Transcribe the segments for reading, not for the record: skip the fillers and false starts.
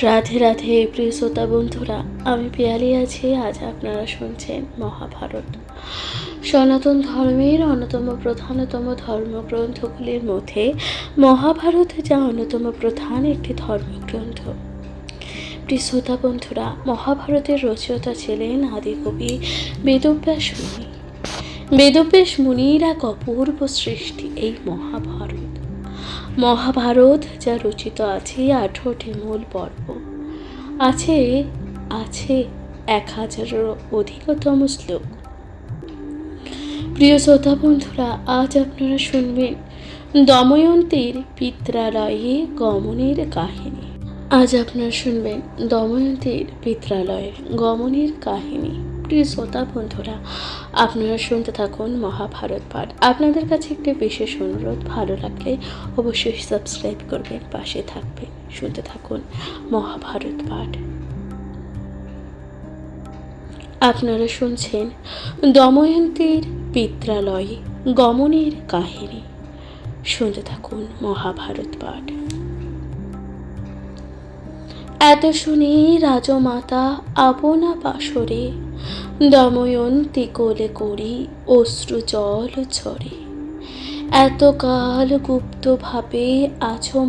রাধে রাধে প্রিয় শ্রোতা বন্ধুরা, আমি পিয়ালি আছি। আজ আপনারা শুনছেন মহাভারত, সনাতন ধর্মের অন্যতম প্রধানতম ধর্মগ্রন্থগুলির মধ্যে মহাভারত যা অন্যতম প্রধান একটি ধর্মগ্রন্থ। প্রিয় শ্রোতা বন্ধুরা, মহাভারতের রচয়িতা ছিলেন আদিকবি বেদব্যাস মুনি। বেদব্যাস মুনির এক অপূর্ব সৃষ্টি এই মহাভারত। মহাভারত যা রচিত আছে 18টি মূল পর্ব, আছে 1000-এরও অধিকতম শ্লোক। প্রিয় শ্রোতা বন্ধুরা, আজ আপনারা শুনবেন দময়ন্তীর পিত্রালয়ে গমনের কাহিনী। প্রিয় শ্রোতা বন্ধুরা, আপনারা শুনতে থাকুন মহাভারত পাঠ। আপনাদের কাছে একটি বিশেষ অনুরোধ, ভালো লাগলে অবশ্যই সাবস্ক্রাইব করবেন, পাশে থাকবেন। শুনতে থাকুন মহাভারত পাঠ। আপনারা শুনছেন দময়ন্তীর পিত্রালয়ে গমনের কাহিনী। শুনতে থাকুন মহাভারত পাঠ। এত শুনে রাজমাতা আপনা পাশরে দময়ন্তী কোলে করি অশ্রু জল ঝরে। এতকাল গুপ্তভাবে আছো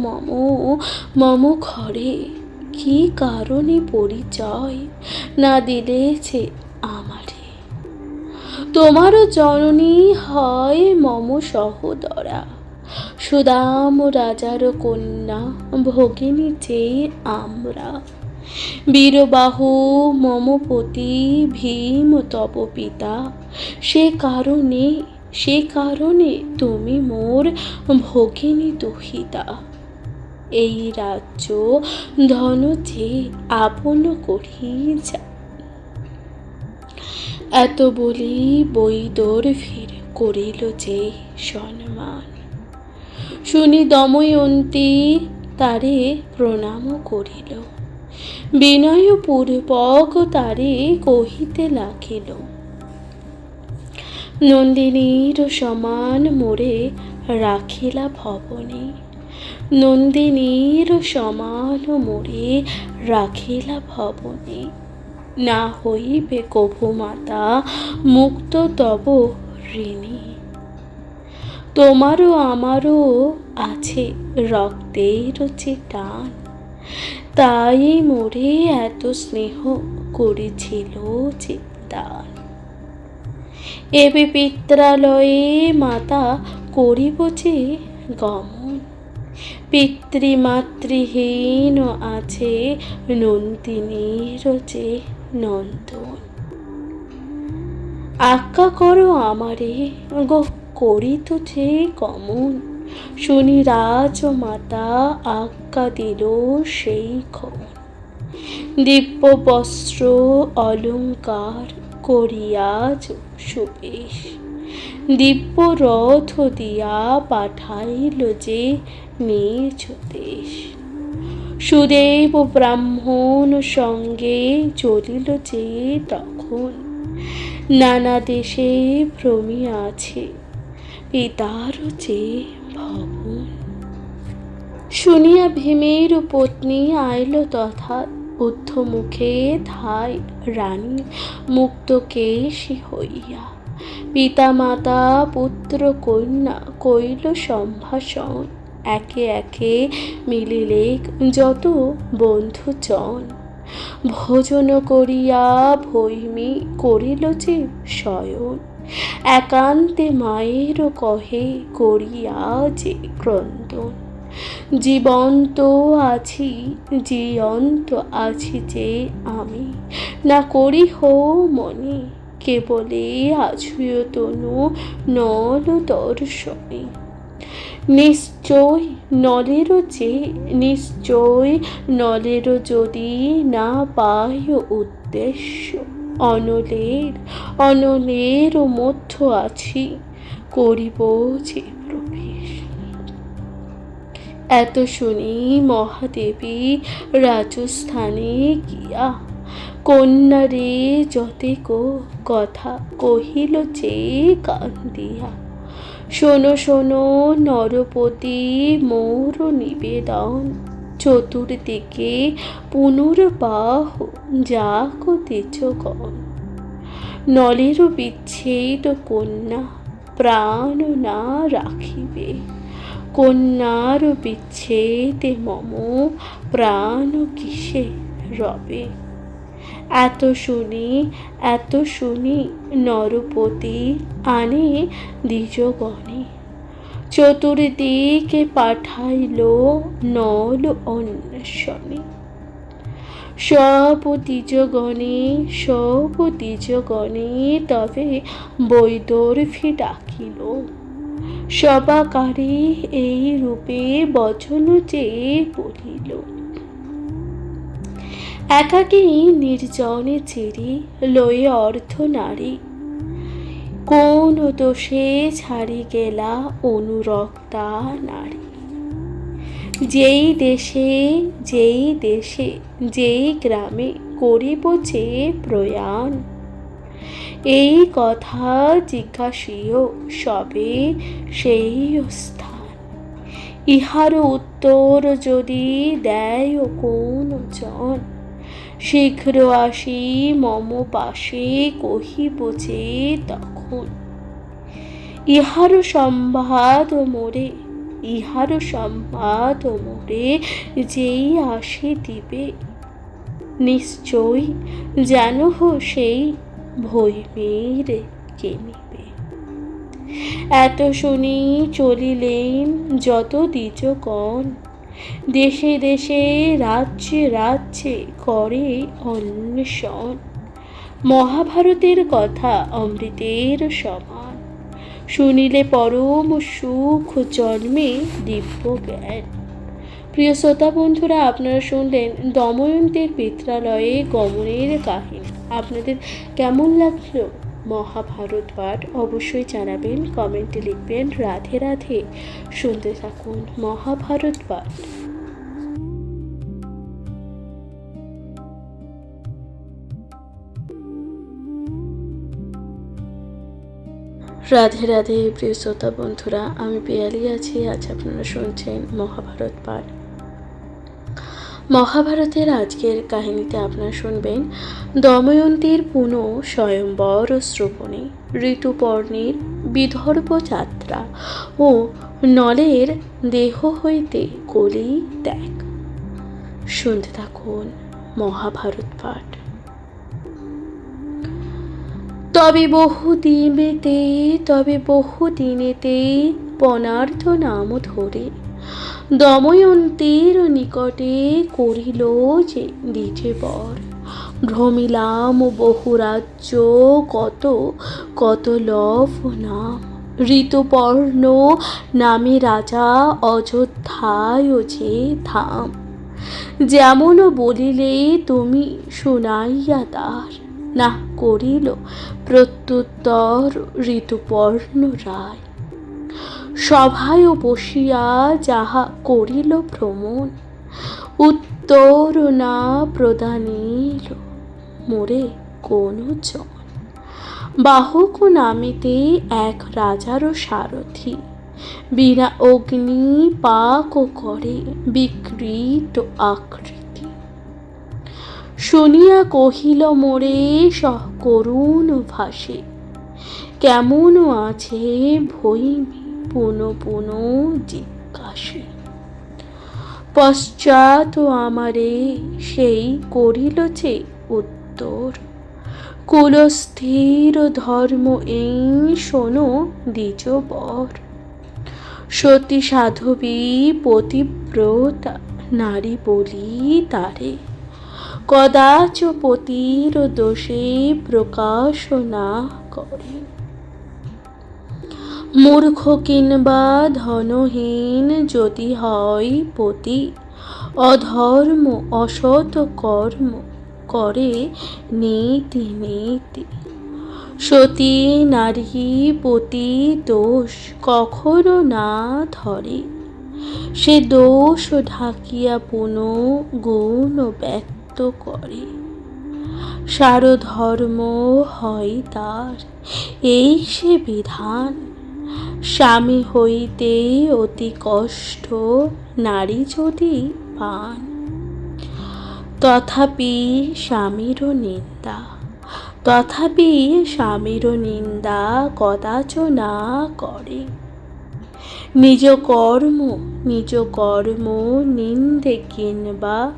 মম ঘরে, কি কারণে পরিচয় না দিলেছে আমারে। তোমারও জননী হয় মম সহোদরা, সুদাম রাজার কন্যা ভগিনী চেয়ে আমরা। বীরবাহু মমপতি ভীম তব পিতা, সে কারণে তুমি মোর ভগিনী দুহিতা। এই রাজ্য ধন যে আপন করি যা। এত বলি বৈদর্ভীর করিল যে সম্মান, শুনি দময়ন্তী তারে প্রণাম করিল। বিনয়পূর্বক তারে কহিতে লাগিল, নন্দিনীর সমান মোরে রাখিলা ভবনে। নন্দিনীর সমান মোরে রাখিলা ভবনে, না হইবে কভু মাতা মুক্ত তব ঋণী। তোমারও আমারও আছে রক্তের যে টান, তাই মোরে এত স্নেহ করেছিল যে দান। এবে পিত্রালয়ে মাতা করিব যে গমন, পিতৃমাতৃহীন আছে নন্দিনীর যে নন্দন। আজ্ঞা করো আমারে গো করিত যে গমন, শুনি রাজমাতা আজ্ঞা দিল সেই ক্ষণ। দিব্য বস্ত্র অলঙ্কার করিয়া সুবেশ, দিব্য রথ দিয়া পাঠাইল যে নিজ দেশ। সুদেব ব্রাহ্মণ সঙ্গে চলিল যে তখন, নানা দেশে ভ্রমিয়াছে পিতার যে ভবন। শুনিয়া ভীমের পত্নী আইল তথা, ঊর্ধ্বমুখে ধায় রানী মুক্তকেশী হইয়া। পিতা মাতা পুত্র কন্যা কইল সম্ভাষণ, একে একে মিলিলে যত বন্ধুজন। ভোজন করিয়া ভৈমী করিল যে শয়ন, একান্তে মায়ের কহে করিয়া যে ক্রন্দন। জীবন্ত আছি যে আমি, না করিহ মনে কেবলে আছুয় তনু নল দর্শনে। নিশ্চয় নলের যদি না পায় উদ্দেশ্য, অনলের মধ্য আছি করিব যে প্রবেশ। এত শুনি মহাদেবী রাজস্থানে গিয়া, কন্যারে যতেক কথা কহিল যে কান্দিয়া। শোনো শোনো নরপতি মোর নিবেদন, চতুর্দিকে পুনর্বাহ যাক তেজগণ। নলের বিচ্ছেদ কন্যা প্রাণ না রাখিবে, কন্যার বিচ্ছেদে মম প্রাণ কিসে রবে। এত শুনি নরপতি আনে দ্বিজগণে, চতুর্দিকে পাঠাইল নল অন্বেষণে। সব দ্বিজগণে তবে বৈদর্ভী ডাকিল, সবাকারে এই রূপে বচন চেয়ে বলিল। একাকী নির্জনে চিরি লয়ে অর্ধনারী, কোন দোষে ছাড়ি গেলা অনুরক্তা নারী। যেই দেশে যেই গ্রামে করিব যে প্রয়াণ, এই কথা জিজ্ঞাসিও সবে সেই স্থান। ইহার উত্তর যদি দেয় কোন জন, শীঘ্র আসি মম পাশে কহিব যে তখন। ইহার সম্বাদ মোরে যেই আসি দিবে, নিশ্চয় যেন সেই ভৈমের কেনিবে। এত শুনি চলিলেন যত দ্বিজগণ, দেশে দেশে রাজ্যে করে অন্বেষণ। মহাভারতের কথা অমৃতের সমান, শুনিলে পরম সুখ জন্মে দিব্য জ্ঞান। প্রিয় শ্রোতা বন্ধুরা, আপনারা শুনলেন দময়ন্তীর পিত্রালয়ে গমনের কাহিনী। আপনাদের কেমন লাগলো মহাভারত পাঠ অবশ্যই জানাবেন, কমেন্টে লিখবেন। রাধে রাধে। শুনতে থাকুন মহাভারত পাঠ। রাধে রাধে। প্রিয় শ্রোতা বন্ধুরা, আমি পিয়ালি আছি। আজ আপনারা শুনছেন মহাভারত পাঠ। মহাভারতের আজকের কাহিনীতে আপনারা শুনবেন দময়ন্তীর পুনঃ স্বয়ম্বর শ্রবণে, ঋতুপর্ণের বিদর্ভ যাত্রা ও নলের দেহ হইতে কলি ত্যাগ। শুনতে থাকুন মহাভারত পাঠ। তবে বহুদিনেতে পনার্থ নাম ধরে দময়ন্তীর নিকটে করিল যে দ্বিজে বর। ভ্রমিলাম বহু রাজ্য, কত লভ নাম। ঋতুপর্ণ নামে রাজা অযোধ্যায় যে ধাম। যেমন বলিলে তুমি শুনাইয়া তার, না করিল প্রত্যুত্তর ঋতুপর্ণ রায়। সভায় বসিয়া যাহা করিল ভ্রমণ, উত্তর না প্রদানিল মোরে কোন জন। বাহক নামিতে এক রাজার সারথি, বিনা অগ্নি পাক করে বিকৃত আকৃতি। শুনিয়া কহিল মোরে করুণ ভাষে, কেমন আছে ভৈমী পুনঃ জিজ্ঞাসে। পশ্চাৎ আমারে সেই করিল যে উত্তর, কুলস্থির ধর্ম এই শোনো দ্বিজবর। সতী সাধবী পতিব্রতা নারী বলি তারে, কদাচ পতির দোষে প্রকাশ না করে। মূর্খ কিংবা ধনহীন যদি হয় পতি, অধর্ম অসৎ কর্ম করে নীতি। সতী নারী পতি দোষ কখনো না ধরে, সে দোষ ঢাকিয়া পুনঃ গুণ ব্যক্ত করে। সারধর্ম হয় তার এই সে বিধান, স্বামী হইতে অতি কষ্ট নারী যদি পান। তথাপি স্বামীরও নিন্দা, তথাপি স্বামীরও নিন্দা কদাচ না করে। নিজ কর্ম নিন্দে কিংবা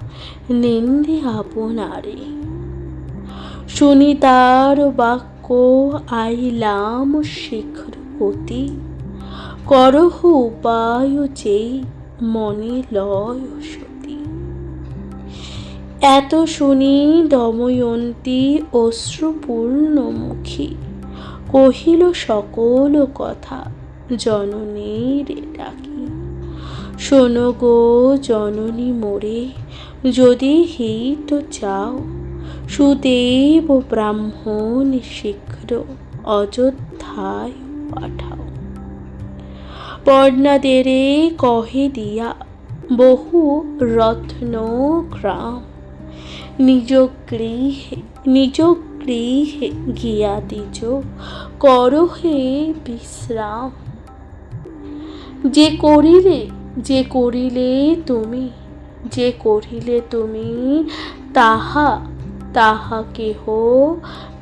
নিন্দে আপনারে। শুনি তার বাক্য আইলাম শীঘ্র গতি, করহ উপায় চেয়ে মনে লয় সতী। এত শুনি দময়ন্তী অশ্রুপূর্ণ মুখী, কহিল সকল কথা জননীর ডাকি। শোনো গো জননী মোরে, যদি হিত চাও, সুদেব ব্রাহ্মণ শীঘ্র অযোধ্যায় পাঠাও। বর্ণাদেরে কহে দিয়া বহু রত্ন গ্রাম, নিজ গৃহে গিয়া দ্বিজ করহে বিশ্রাম। যে করিলে তুমি তাহা কেহ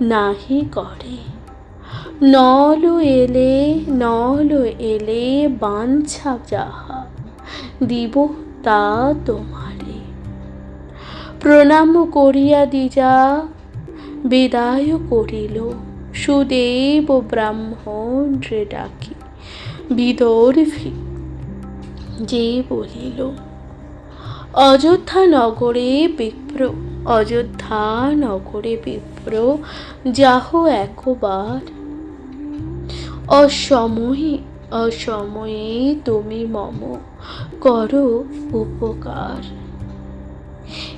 নাহি করে। নল এলে বাঞ্ছা যাহা, দিব তা তোমারে। প্রণাম করিয়া দ্বিজা বিদায় করিল, সুদেব ব্রাহ্মণ রে ডাকি বিদর্ভী যে বলিল। অযোধ্যা নগরে বিপ্র যাহ একবার, অসময়ে তুমি মম করো উপকার।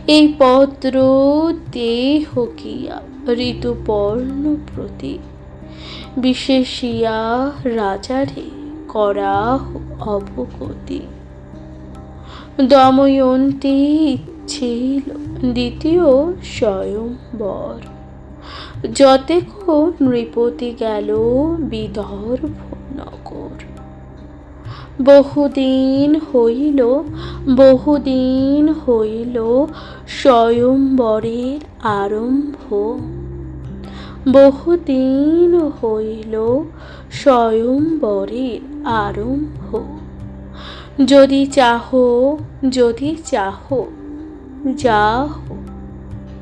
এই পত্র দেহ গিয়া ঋতুপর্ণ প্রতি, বিশেষিয়া রাজারে করাহ অবগতি। দময়ন্তী ইচ্ছিল দ্বিতীয় স্বয়ংবর, যতেক নৃপতি গেল বিদর্ভ নগর। বহুদিন হইল স্বয়ংবরের আরম্ভ, বহুদিন হইল স্বয়ংবরের আরম্ভ। যদি চাহ যাহ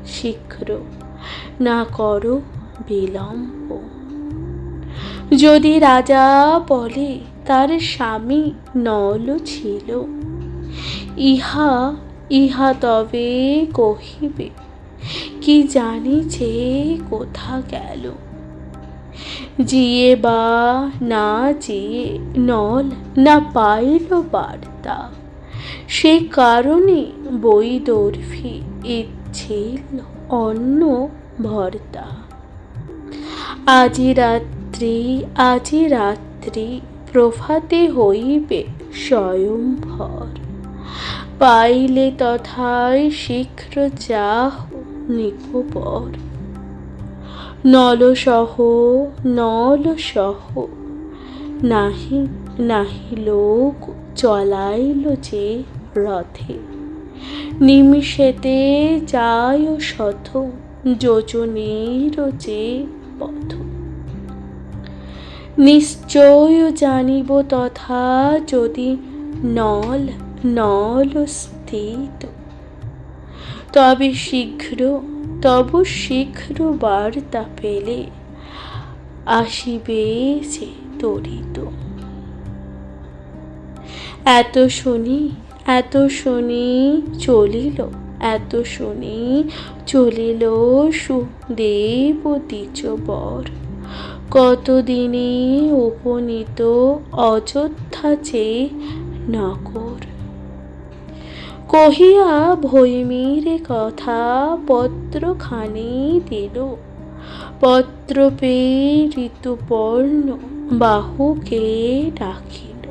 শীঘ্র, না করো বিলম্ব। যদি রাজা বলে তার স্বামী নল ছিল, ইহা তবে কহিবে কি জানি যে কোথা গেল। জিয়ে বা না জিয়ে নল না পাইল বার্তা, সে কারণে বৈদর্ভী ইচ্ছিল অন্ন ভর্তা। আজি রাত্রি প্রভাতে হইবে স্বয়ংবর, পাইলে তথায় শীঘ্র যাহ নিকোবর। নল সহ নাহি লোক চলাইল যে রথে, নিমিষেতে যায় শত যোজনের যে পথ। নিশ্চয় জানিব তথা যদি নল স্থিত, তব শীঘ্র বার্তা পেলে আসিবে যে তরিত। এত শুনি চলিল সুদেব দ্বিজ বর, কতদিনে উপনীত অযোধ্যা যে নগর। কহিয়া ভৈমীর কথা পত্রখানি দিল, পত্র পেয়ে ঋতুপর্ণ বাহুকে ডাকিল।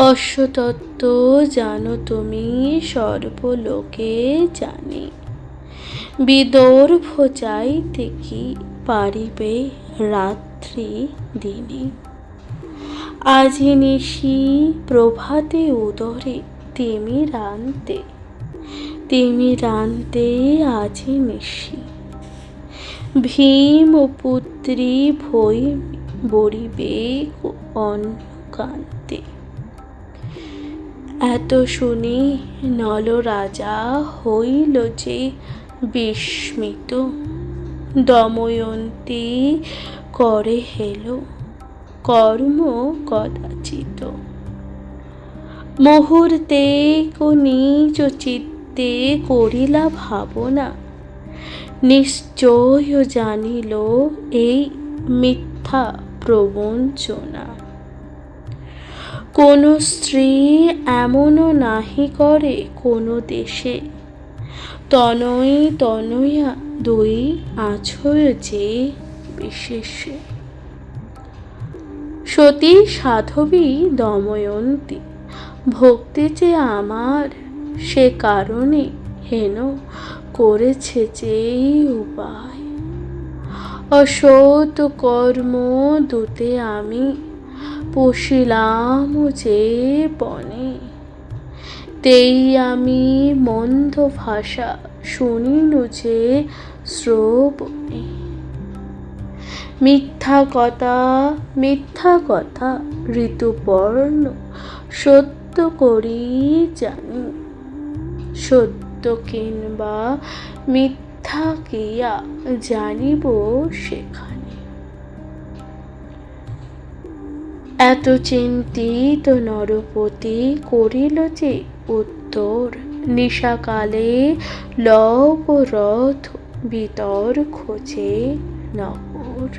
অশ্বতত্ত্ব জানো তুমি সর্বলোকে জানে, বিদর্ভ যাইতে কি পারিবে রাত্রি দিনে। আজি নিশি প্রভাতে উদরে তিমিরান্তে, তিমিরান্তে আজি নিশি, ভীম পুত্রী ভৈ বরিবে অন্নকান্তে। এত শুনি নল রাজা হইল যে বিস্মিত, দময়ন্তী করে হেল কর্ম কদাচিত। মুহূর্তে নিজ চিত্তে করিলা ভাবনা, নিশ্চয় জানিল এই মিথ্যা প্রবঞ্চনা। কোন স্ত্রী এমনও নাহি করে কোন দেশে, তনয় তনয়া দুই আছয় যে বিশেষে। সতী সাধ্বী দময়ন্তী ভক্তি যে আমার, সে কারণে হেন করেছে যে উপায়। অসৎ কর্ম দূতে আমি পশিলাম যে বনে, তেই আমি মন্দ ভাষা শুনিনু যে শ্রবণে। মিথ্যা কথা ঋতুপর্ণ সত্য করি জানি, সত্য কিংবা মিথ্যা কিয়া জানিব সেখানে। এত চিন্তিত নরপতি করিল যে উত্তর, নিশাকালে লব রথ ভিতর খোঁজে নগর।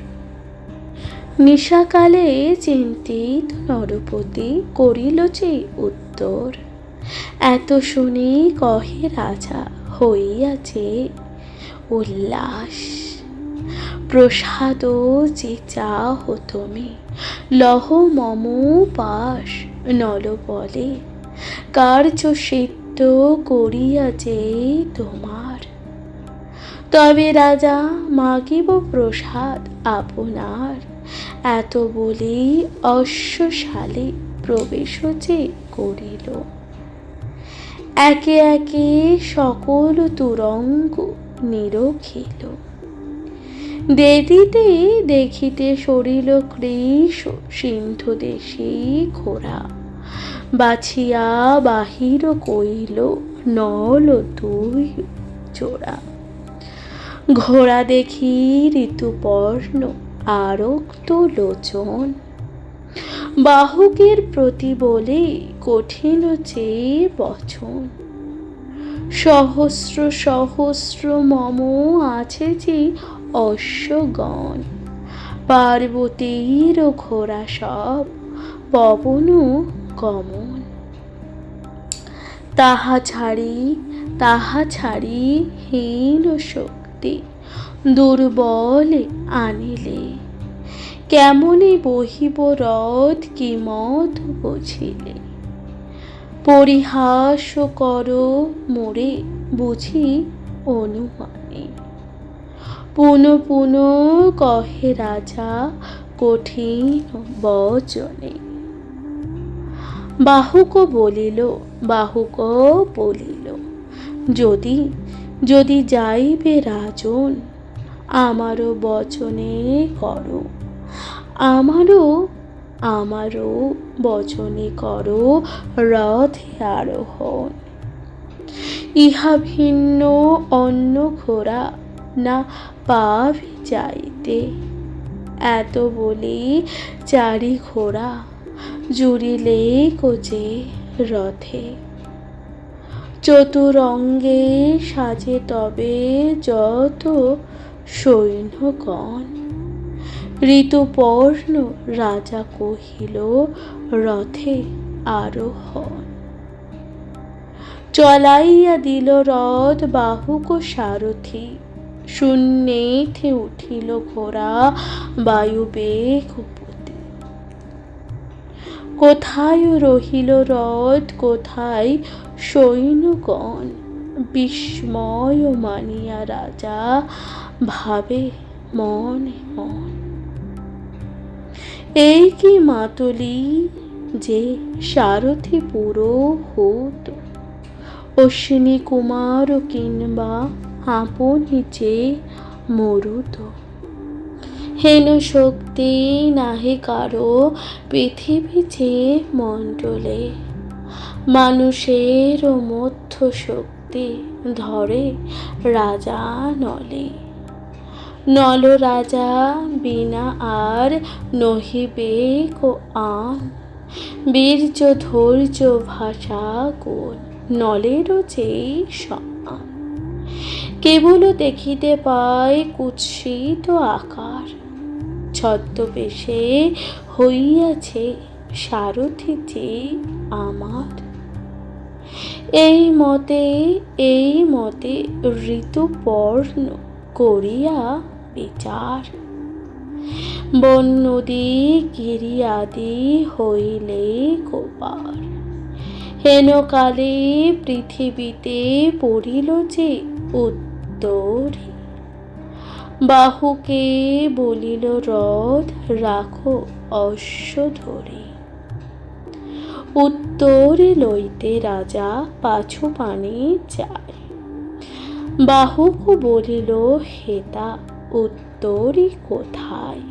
নিশাকালে চিন্তিত নরপতি করিল যে উত্তর, এত শুনি কহে রাজা হইয়াছে উল্লাস। প্রসাদ যে চাহ তুমি লহ মম পাশ, নল বলে কার্য সিদ্ধ করিয়া যে তোমার। তবে রাজা মাগিব প্রসাদ আপনার, এত বলি অশ্বশালে প্রবেশ যে করিল। একে একে সকল তুরঙ্গ নিরখিল, দেখিতে দেখিতে সরিল কৃশ সিন্ধু দেশে ঘোড়া। বাছিয়া বাহির কইল নল দুই জোড়া। ঘোড়া দেখি ঋতুপর্ণ আরক্ত লোচন, বাহুকের প্রতি বলে কঠিন যে বচন। সহস্র সহস্র মম আছে যে অশ্বগণ, পার্বতীর ঘোড়া সব পবন গমন। তাহা ছাড়ি হীন শক্তি দুর্বলে আনিলে, কেমনে বহিব রথ কি মত বুঝিলে। পরিহাস কর মোরে বুঝি অনুমানে, পুনঃ পুনঃ কহে রাজা কঠিন বচনে। বাহুক বলিল যদি যদি যাইবে রাজন, আমারও বচনে করো, আমারও বচনে করো রথে আরোহণ। ইহা ভিন্ন অন্য ঘোড়া না পাবি যাইতে, এত বলি চারি ঘোড়া জুড়িলে কোজে রথে। চতুরঙ্গে সাজে তবে যত সৈন্যগণ, ঋতুপর্ণ রাজা কহিল রথে আরোহণ। চলাইয়া দিল রথ বাহুক সারথি, শূন্যেথে উঠিল ঘোড়া বায়ুবেগ পতি। কোথায় রহিল রথ কোথায় সৈন্যগণ, বিস্ময় মানিয়া রাজা ভাবে মনে মন। এই কি মাতুলি যে সারথি পুরোহিত, অশ্বিনী কুমার কিংবা আপনি যে মরুত। হেন শক্তি নাহি কারো পৃথিবী যে মণ্ডলে, মানুষের মধ্য শক্তি ধরে রাজা নলে। নল রাজা বিনা আর নহিবে কো আন, বীর্য ধৈর্য ভাষা গুণ নলেরও চেয়ে সমান। কেবল দেখিতে পায় কুৎসিত আকার, ছদ্মবেশে হইয়াছে সারথি যে আমার। এই মতে ঋতুপর্ণ করিয়া বিচার, বন নদী গিরি আদি হইলে কোপার। হেন কালে পৃথিবীতে পড়িল যে উত্তরী, বাহুকে বলিল রথ রাখো অশ্ব ধরি। উত্তরে লইতে রাজা পাছু পানে যায়, বাহুক বলিল হেতা উত্তরী কোথায়।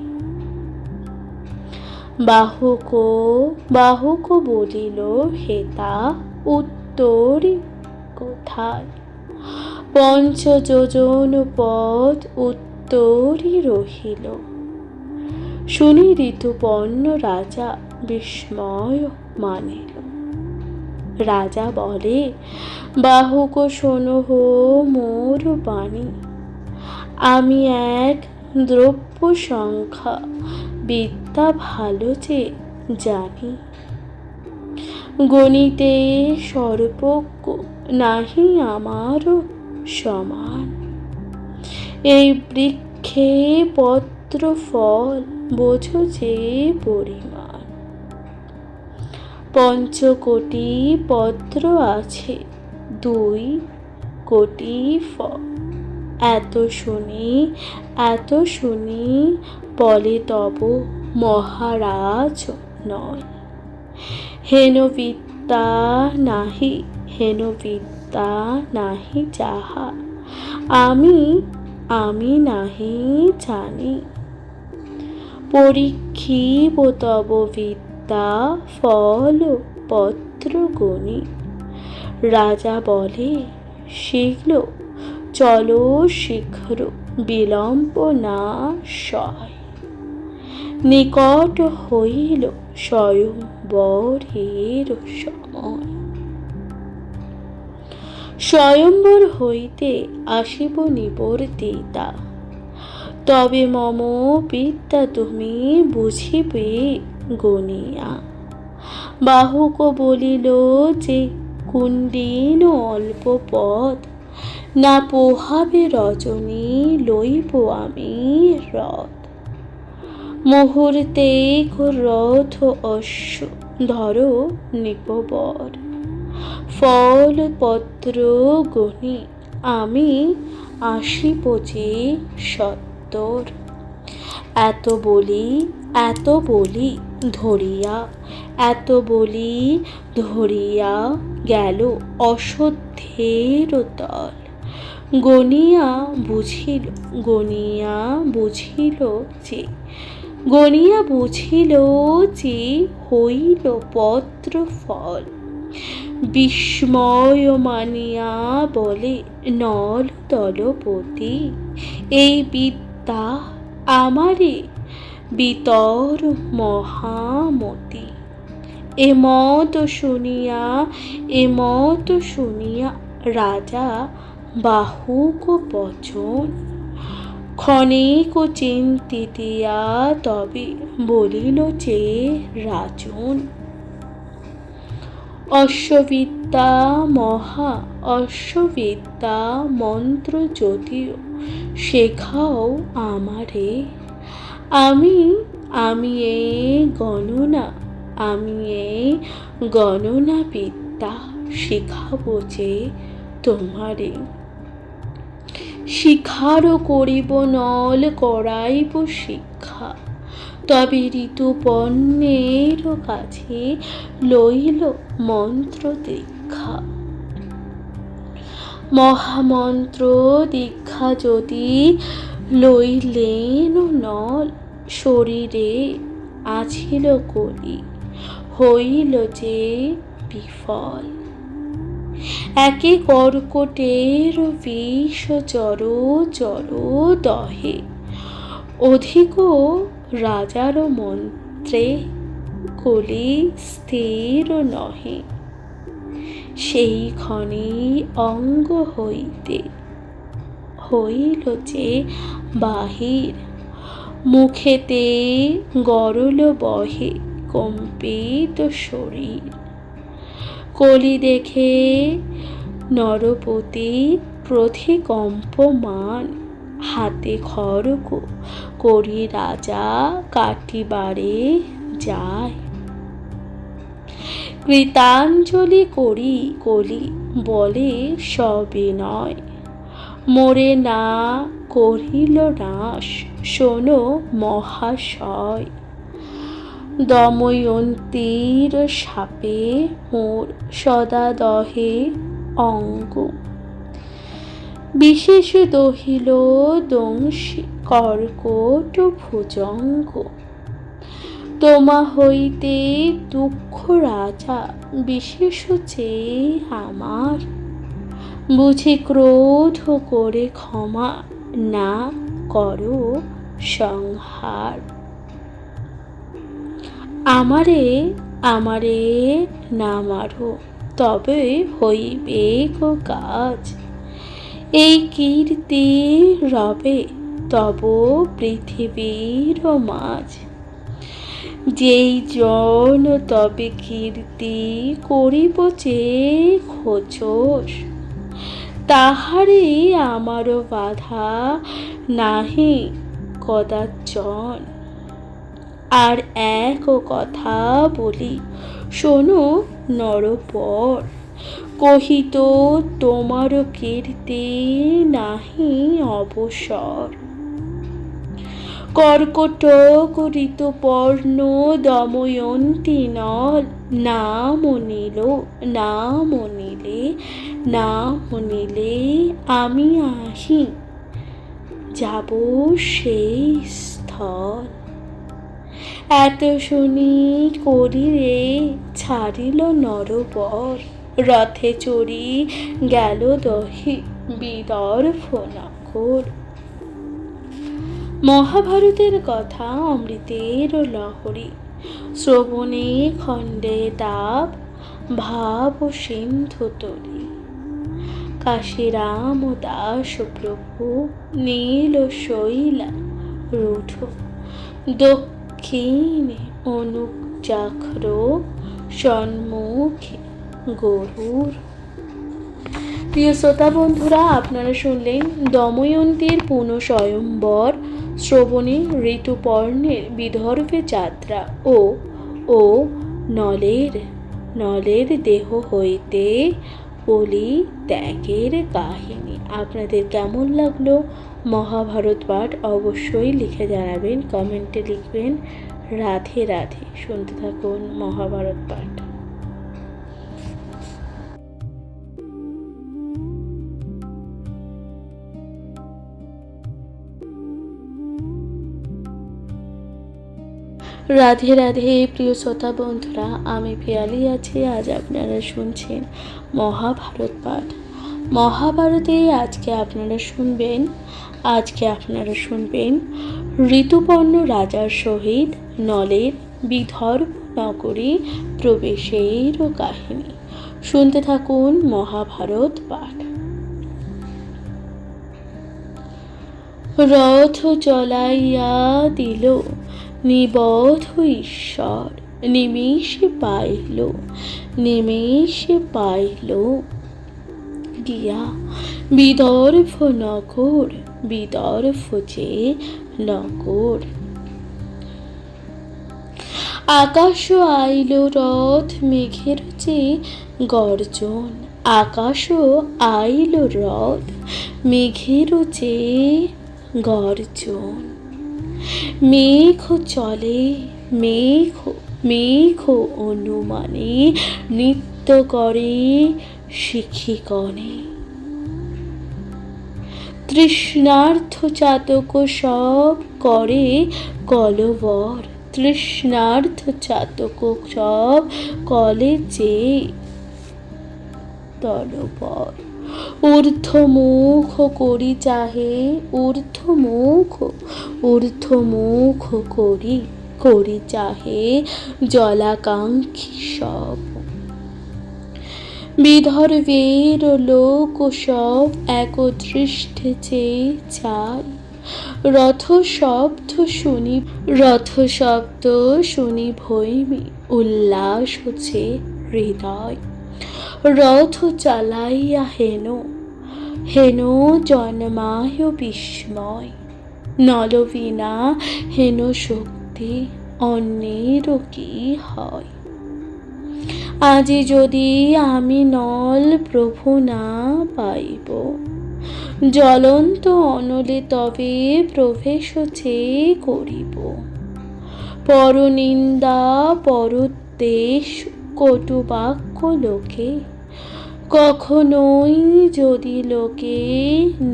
বাহুক বলিল হেতা উত্তরী কোথায়। পঞ্চযোজন পথ উত্তরী রহিল, শুনি ঋতুপর্ণ রাজা বিস্ময় মানিল। রাজা বলে, বাহুক শোনহ মোর বাণী, আমি এক দ্রব্য সংখ্যা বিদ্যা ভালো যে জানি। গণিতে সর্বজ্ঞ নাহি আমার সমান, এই বৃক্ষে পত্র ফল বোঝো যে পরিমাণ। পঞ্চকোটি পত্র আছে 2 কোটি ফল, এত শুনি বলে তব মহারাজ নয়। হেন বিদ্যা নাহি যাহা আমি নাহি জানি। পরীক্ষিব তব বিদ্যা ফল পত্র গণি। রাজা বলে, চলো শীঘ্র বিলম্ব না সয়। নিকট হইল স্বয়ম্বরের সময়। স্বয়ম্বর হইতে আসিব নিবর্তিতা, তবে মম বিদ্যা তুমি বুঝিবে গণিয়া। বাহুক বলিল যে কুণ্ডিন অল্প পথ, না পোহাবে রজনী লইব আমি রথ। মুহূর্তে রথ অশ্ব ধরো নিকবর, ফল পত্র গণি আমি আসিব যে সত্তর। এত বলি ধরিয়া গেল অশ্বত্থের তল। গণিয়া বুঝিল যে হইল পত্র ফল। বিস্ময় মানিয়া বলে নল দলপতি, এই বিদ্যা আমারে বিতর মহামতি। এমত শুনিয়া রাজা বাহুক বচন, ক্ষণিক চিন্তিয়া তবে বলিল যে রাজন। অশ্ববিদ্যা মন্ত্র যদিও শেখাও আমারে, আমি এই গণনা বিদ্যা শিখাবো যে তোমারে। শিখারও করিব নল করাইব শিক্ষা, তবে ঋতুপর্ণের কাছে লইল মন্ত্র দীক্ষা। মহামন্ত্র দীক্ষা যদি লইলেন নল, শরীরে আছিল কলি, হইল যে বিফল। একে কর্কটের বিষ চর চর দহে, অধিক রাজার মন্ত্রে কলি স্থির নহে। সেই ক্ষণে অঙ্গ হইতে হইল যে বাহির, মুখেতে গরল বহে কম্পিত শরীর। কলি দেখে নরপতি প্রতিকম্পমান, হাতে খড়গ করি রাজা কাটিবারে যায়। কৃতাঞ্জলি করি কলি বলে সবিনয়, মোরে না করিল নাশ শোনো মহাশয়। দময়ন্তীর শাপে মোর সদা দহে অঙ্গ, বিশেষ দহিল দংশী কর্কট ভুজঙ্গ। তোমা হইতে দুঃখ রাজা বিশেষ চেয়ে আমার, বুঝি ক্রোধ করে ক্ষমা না করো সংহার। আমারে আমারে না মারো, তবে হইবে গো কাজ। এই কীর্তি রবে তব পৃথিবীর মাঝ। যেই জন তবে কীর্তি করিব যে খোঁজস, তাহারে আমার বাধা নাহি কদাচন। আর এক কথা বলি শোনো নরপর, কহিত তোমার কীর্তি নাহি অবসর। কর্কটক ঋতুপর্ণ দময়ন্তী নল, নাম নিল নাম নিলে নাম নিলে আমি আহি যাব সেই স্থল। এত শুনি করিরে ছাড়িল নরবর, রথে চড়ি গেল দহে বিদর্ভ নগর। মহাভারতের কথা অমৃতের লহরী, শ্রবণে খণ্ডে তাপ ভাব সিন্ধু তরী। কাশীরাম দাস প্রভু নীল শৈলা রূঢ়, দক্ষিণে অনুজাক্র সন্মুখে গরুর। প্রিয় শ্রোতা বন্ধুরা, আপনারা শুনলেন দময়ন্তীর পুনঃস্বয়ম্বর শ্রবণে ঋতুপর্ণের বিদর্ভে যাত্রা ও নলের দেহ হইতে বলি ত্যাগের কাহিনী। আপনাদের কেমন লাগলো মহাভারত পাঠ অবশ্যই লিখে জানাবেন, কমেন্টে লিখবেন। রাধে রাধে। শুনতে থাকুন মহাভারত পাঠ। রাধে রাধে। প্রিয় শ্রোতা বন্ধুরা, আমি পিয়ালি আছি। আজ আপনারা শুনছেন মহাভারত পাঠ। মহাভারতে আজকে আপনারা শুনবেন ঋতুপর্ণ রাজার সহিত নলের বিদর্ভ নগরী প্রবেশের কাহিনী। শুনতে থাকুন মহাভারত পাঠ। রথ চলাইয়া দিল নিবধ ঈশ্বর, নিমেষে পাইল গিয়া বিদর্ভ নগর, বিদর্ভ যে নগর। আকাশ আইল রথ মেঘের যে গর্জন, আকাশ আইল রথ মেঘের যে গর্জন। মেঘ চলে, মেঘ মেঘ অনুমানে নৃত্য করে শিখিকণে। তৃষ্ণার্থ চাতক সব করে কলবর, তৃষ্ণার্থ চাতক সব কলে যে তলবর। ঊর্ধ্বমুখ করি চাহে, ঊর্ধ্বমুখ করি করি চাহে জলাকাঙ্ক্ষী সব। বিদর্ভের লোক সব একদৃষ্টে চেয়ে চায়, রথ শব্দ শুনি ভৈমী উল্লাস হচ্ছে হৃদয়। রথ চালাইয়া হেন জন্মায় বিস্ময়। নলবীণা হেন শক্তি অন্যের কি হয়। আজি যদি আমি নল প্রভু না পাইব, জ্বলন্ত অনলে তবে প্রবেশ চেয়ে করিব। পরনিন্দা পরদ্বেষ কটু বাক্য লোকে, কখনোই যদি লোকে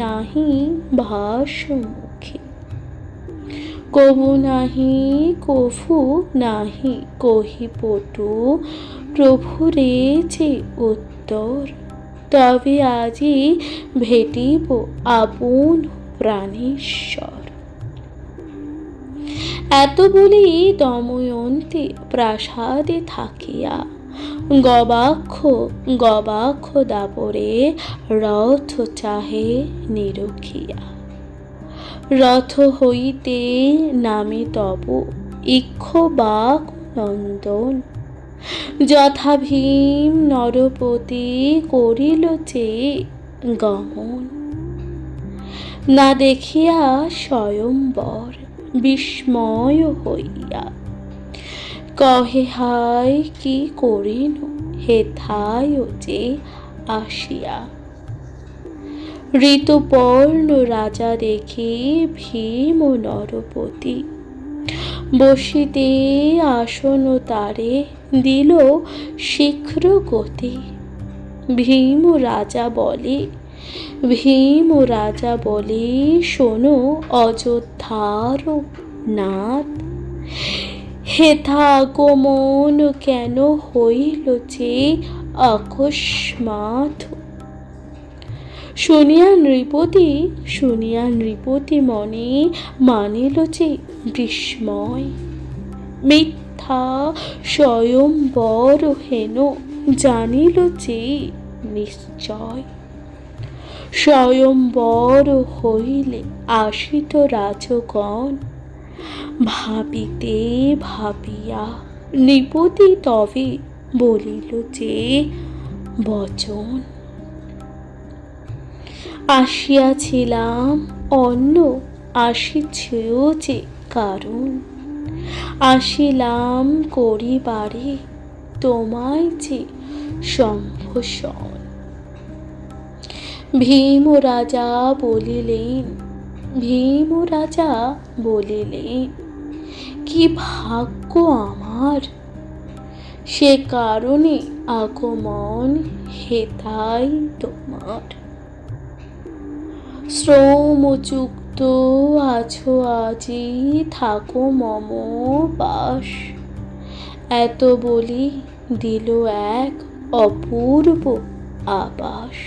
নাহি ভাস মুখে। কবু নাহি কহি পটু প্রভুরে যে উত্তর, তবে আজি ভেটিব আপন প্রাণেশ্বর। এত বলি দময়ন্তী প্রাসাদে থাকিয়া, গবাক্ষ দাপরে রথ চাহে নিরখিয়া। রথ হইতে নামে তব ইক্ষ্বাকু নন্দন, যথা ভীম নরপতি করিল যে গমন। না দেখিয়া স্বয়ম্বর বিস্ময় হইয়া, কহে হায় কি করিনু হেথায় যে আসিয়া। ঋতুপর্ণ রাজা দেখি ভীম নরপতি, বসিতে আসন তারে দিল শীঘ্র গতি। ভীম রাজা বলে শোনো অযোধ্যার নাথ, হেথা আগমন কেন হইল যে অকস্মাৎ। শুনিয়া নৃপতি মনে মানিল যে বিস্ময়। মিথ্যা স্বয়ম্বর হেন জানিল যে নিশ্চয়। স্বয়ম্বর হইলে আসিত রাজগণ, ভাবিয়া নৃপতি তবে বলিল যে বচন। আসিয়াছিলাম অন্য আসিছেও যে কারণ, আসিলাম করিবারে তোমায় যে সম্ভাষণ। ভীম রাজা বলিলেন কি ভাগ্য আমার, সে কারণে আগমন হেথায় তোমার। শ্রমযুক্ত আছো আজি থাকো মম বাস, এত বলি দিল এক অপূর্ব আবাস।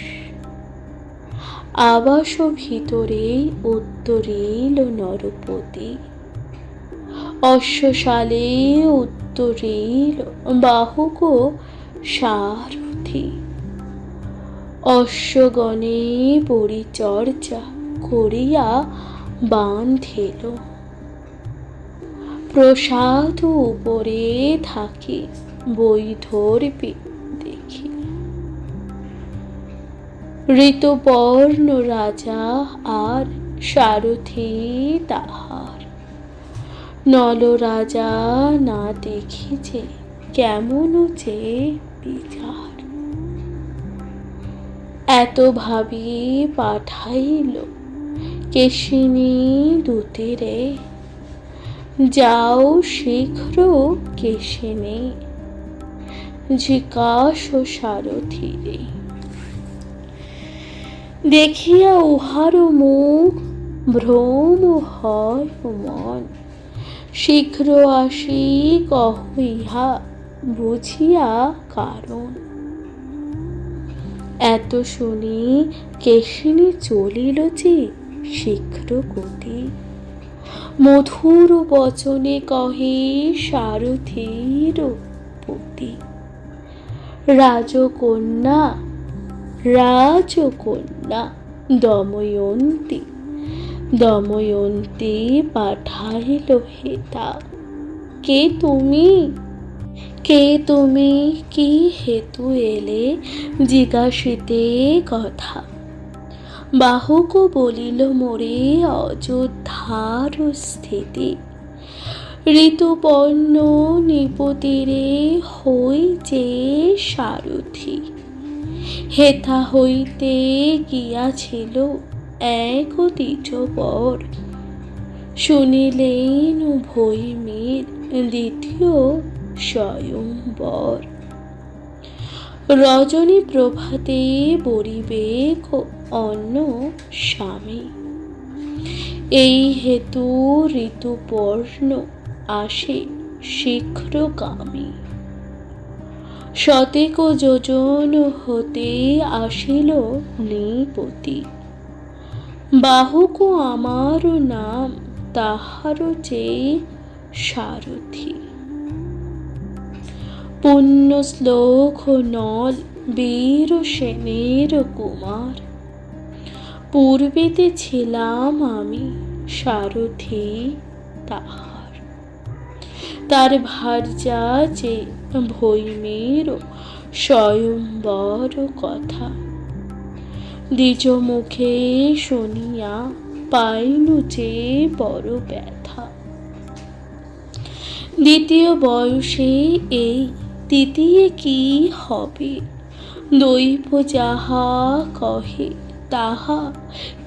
আবাস ভিতরে উত্তরিল নরপতি, অশ্বশালে উত্তরিল বাহুক সারথি। অশ্বগণে পরিচর্যা করিয়া বান্ধিল, প্রসাদ উপরে থাকি বৈদর্ভী দেখি। ঋতুপর্ণ রাজা আর সারথি তাহার, নল রাজা না দেখি যে কেমন যে বিচার। এত ভাবি পাঠাইল কেশিনী দূতেরে, যাও শীঘ্র কেশিনে, জিজ্ঞাস সারথিরে। দেখিয়া উহার মুখ ভ্রম হয় মন, শীঘ্র আসি কহ ইহা বুঝিয়া কারণ। এত শুনি কেশিনী চলিল যে শীঘ্র গতি, মধুর বচনে কহে সারথির পতি। রাজকন্যা রাজকন্যা দময়ন্তী, দময়ন্তী পাঠাইল হেতা। কে তুমি, কে তুমি, কি হেতু এলে জিজ্ঞাসিতে কথা। বাহক বলিল মোরে অযোধ্যার স্থিতি, ঋতুপর্ণ নিপতিরে হই যে সারথি। হেথা হইতে গিয়াছিল এক দ্বিজবর, শুনিলেন ভৈমীর দ্বিতীয় স্বয়ংবর। রজনী প্রভাতে বরিবেক অন্য স্বামী, এই হেতু ঋতুপর্ণ আসে শীঘ্রগামী। শতেক যোজন হতে আসিল নৃপতি, বাহক আমার নাম তাহার যে সারথি। পুণ্য শ্লোক নল বীর সেনের কুমার, পূর্বেতে ছিলাম আমি সারথি তাহার। তার ভার্যা যে ভৈমীর স্বয়ংবর কথা, দ্বিজ মুখে শুনিয়া পাইনু যে বড় ব্যথা। দ্বিতীয় বয়সে এই তৃতীয় কি হবে, দৈব যাহা কহে তাহা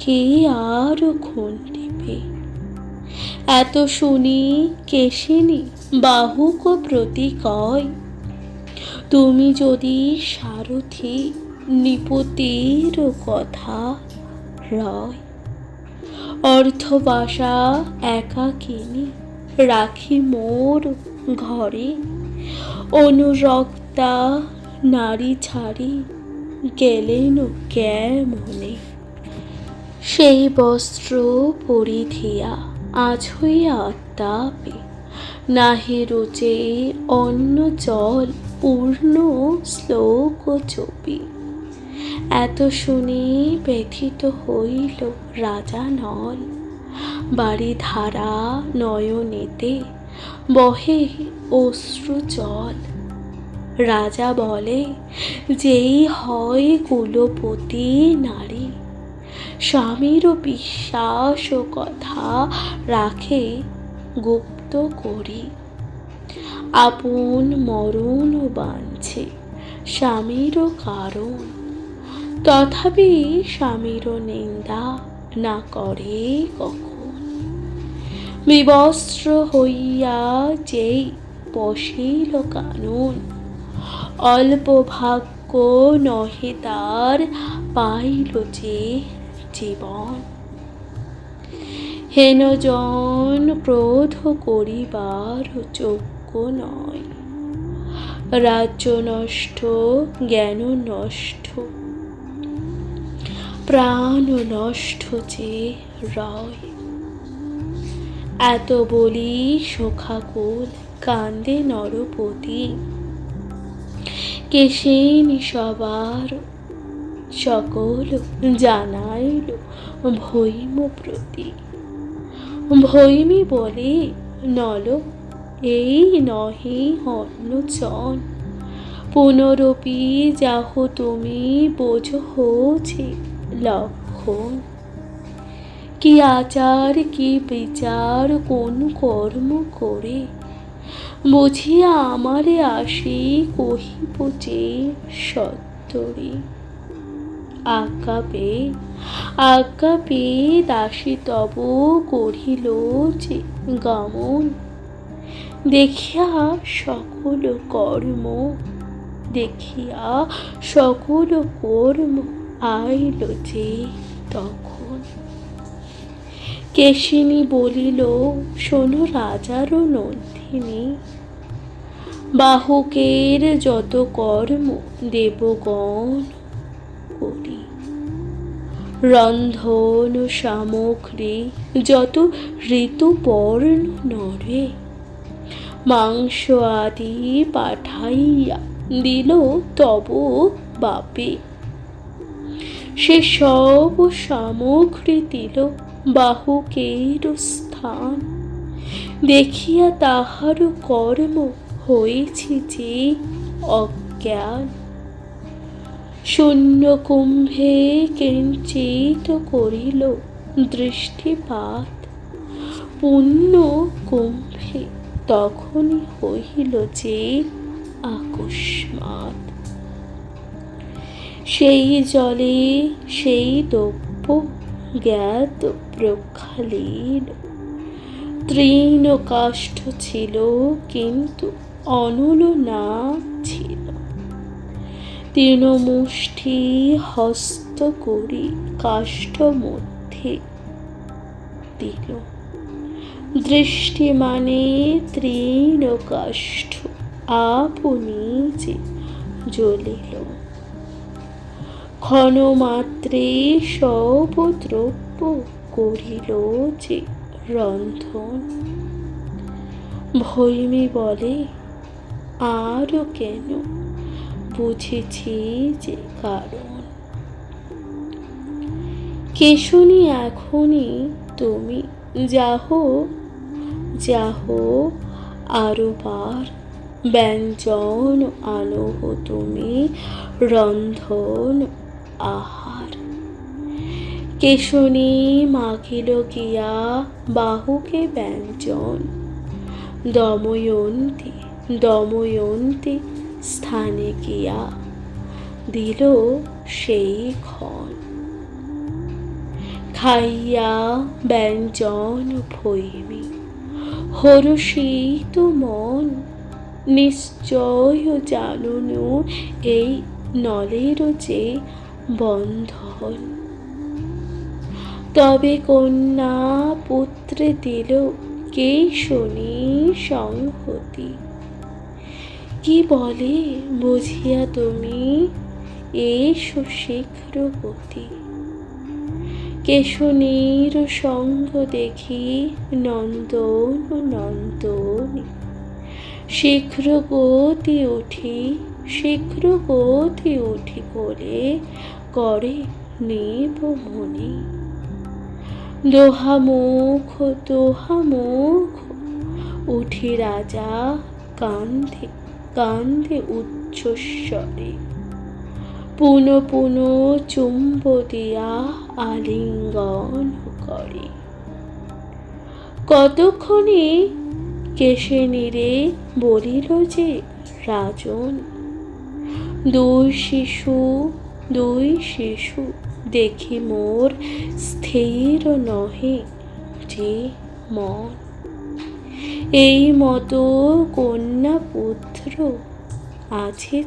কে আর খণ্ডিবে। এত শুনি কেশিনী বাহুক প্রতি কয়, তুমি যদি সারথি নৃপতির কথা রয়। অর্ধবাসা একাকিনী রাখি মোর ঘরে, অনুরক্তা নারী ছাড়ি গেলেন কেমনে। সেই বস্ত্র পরিধিয়া আজ হইয়া তাপে, নাহি রুচে অন্য জল পূর্ণ শ্লোক চপি। এত শুনি ব্যথিত হইল রাজা নল, বারিধারা নয়নেতে বহে অশ্রু জল। রাজা বলে, যেই হয় কুলপতি নারী, স্বামীর বিশ্বাস কথা রাখে গুপ্ত করি। আপন মরণ বাঞ্ছে স্বামীর কারণ, তথাপি স্বামীর নিন্দা না করে কখন। বিবস্ত্র হইয়া যেই বসিল কানন, অল্প ভাগ্য নহে তার পাইল যে জীবন। হেনজন ক্রোধ করিবার যোগ্য নয়, রাজ্য নষ্ট জ্ঞান নষ্ট প্রাণ নষ্ট যে রয়। এত বলি সখাকুল কান্দে নরপতি, কেশিনী সবার সকল জানাইল ভৈম প্রতি। ভৈমী বলে, নল এই নহে অন্য জন, পুনরপি যাহ তুমি বোঝ যে লক্ষণ। কি আচার কি বিচার কোন কর্ম করে, বুঝিয়া আমারে আসি কহিব যে সত্তরে। আজ্ঞা পেয়ে দাসী তব করিল যে গমন, দেখিয়া সকল কর্ম, দেখিয়া সকল কর্ম আইল যে তখন। কেশিনী বলিল, শোনো রাজার নন্দিনী, বাহকের যত কর্ম দেবগণ করি, রন্ধন সামগ্রী যত ঋতুপর্ণ নরে, মাংস আদি পাঠাইয়া দিল তব বাপে, সে সব সামগ্রী দিল বাহকের স্থান, দেখিয়া তাহার কর্ম হয়েছে যে অজ্ঞান। শূন্য কুম্ভে কিঞ্চিত করিল দৃষ্টিপাত, পূর্ণ কুম্ভে তখনই হইল যে আকস্মাৎ। সেই জলে সেই দ্রব্য জ্ঞাত প্রক্ষালীন, তৃণ কাষ্ঠ ছিল কিন্তু অনল না ছিল, তৃণমুষ্টি হস্ত করি কাষ্ঠ মধ্যে দিল, দৃষ্টি মানে তৃণ কাষ্ঠ আপনি যে জ্বলিল, ক্ষণমাত্রে সব দ্রব্য করিল যে রন্ধন। ভৈমী বলে, আরও কেন, বুঝেছি যে কারণ। কেশনী এখনই তুমি যাহ আরো বার, ব্যঞ্জন আনহ তুমি রন্ধন আহার। কেশনী মাখিল গিয়া বাহুকে ব্যঞ্জন, দময়ন্তী স্থানে গিয়া দিল সেই ক্ষণ। খাইয়া ব্যঞ্জন ভৈমী হরষিত মন, নিশ্চয় জানুনু এই নলের যে বন্ধন। তবে কন্যা পুত্রে দিল কেশনী সংহতি, কি বলে বুঝিয়া তুমি এসো শীঘ্রবতী। কেশনীর সঙ্গ দেখি নন্দনী, শীঘ্র গতি উঠি করে নেব মনি। দোহামুখ উঠি রাজা কান্ধে উচ্চস্বরে, পুনঃ চুম্ব দিয়া আলিঙ্গন করে। কতক্ষণে কেশিনীরে বলিল যে রাজন, দুই শিশু দেখি মোর স্থির নহে যে মন, এই মতো কন্যা পুত্র আছে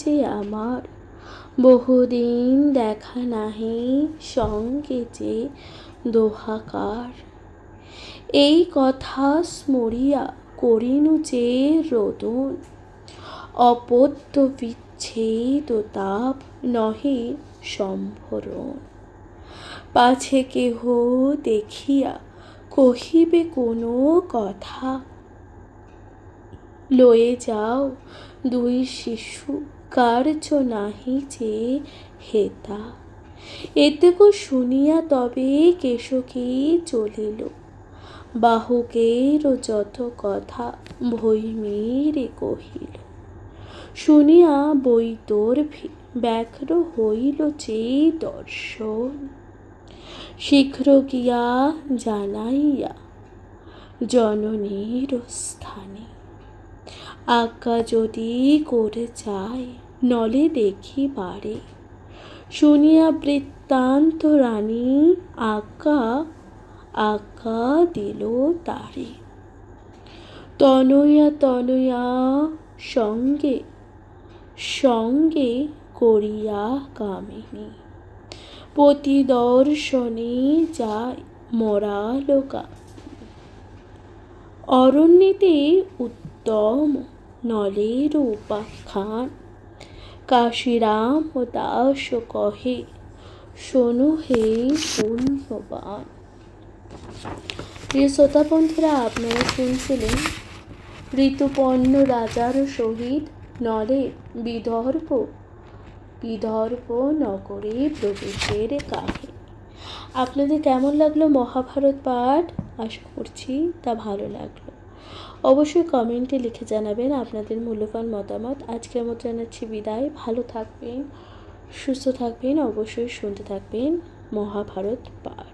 যে আমার, বহুদিন দেখা নাহি সঙ্গে যে দোহাকার। এই কথা স্মরিয়া করিনু যে রোদন, অপত্য বিচ্ছেদ তাপ নহে সম্ভরণ। পাছে কেহ দেখিয়া কহিবে কোনো কথা, লয়ে যাও দুই শিশু কার্য নাহি যে হেতা। এতেকো শুনিয়া তবে কেশকী চলিল, বাহকের যত কথা ভৈমীরে কহিল। শুনিয়া বৈদর্ভী ব্যগ্র হইল যে দর্শন, শীঘ্র গিয়া জানাইয়া জননীর স্থানে, আজ্ঞা যদি করে যায়, নলে দেখি বারে। শুনিয়া বৃত্তান্ত রানী, আজ্ঞা আজ্ঞা দিল তারে। তনয়া তনয়া সঙ্গে সঙ্গে করিয়া কামিনী, পতি দর্শনে যায় মরালোকা। অরণ্যেতে উত্তম নলের উপাখ্যান, কাশিরাম দাস কহে শোনো হে পুণ্যবান। প্রিয় শ্রোতা বন্ধুরা, আপনারা শুনছিলেন ঋতুপর্ণ রাজার সহিত নলের বিদর্ভ নগরে প্রবেশের কাহিনী। আপনাদের কেমন লাগলো মহাভারত পাঠ? আশা করছি তা ভালো লাগলো। অবশ্যই কমেন্টে লিখে জানাবেন আপনাদের মূল্যবান মতামত। আজকের মতো জানাচ্ছি বিদায়। ভালো থাকবেন, সুস্থ থাকবেন, অবশ্যই শুনতে থাকবেন মহাভারত পাঠ।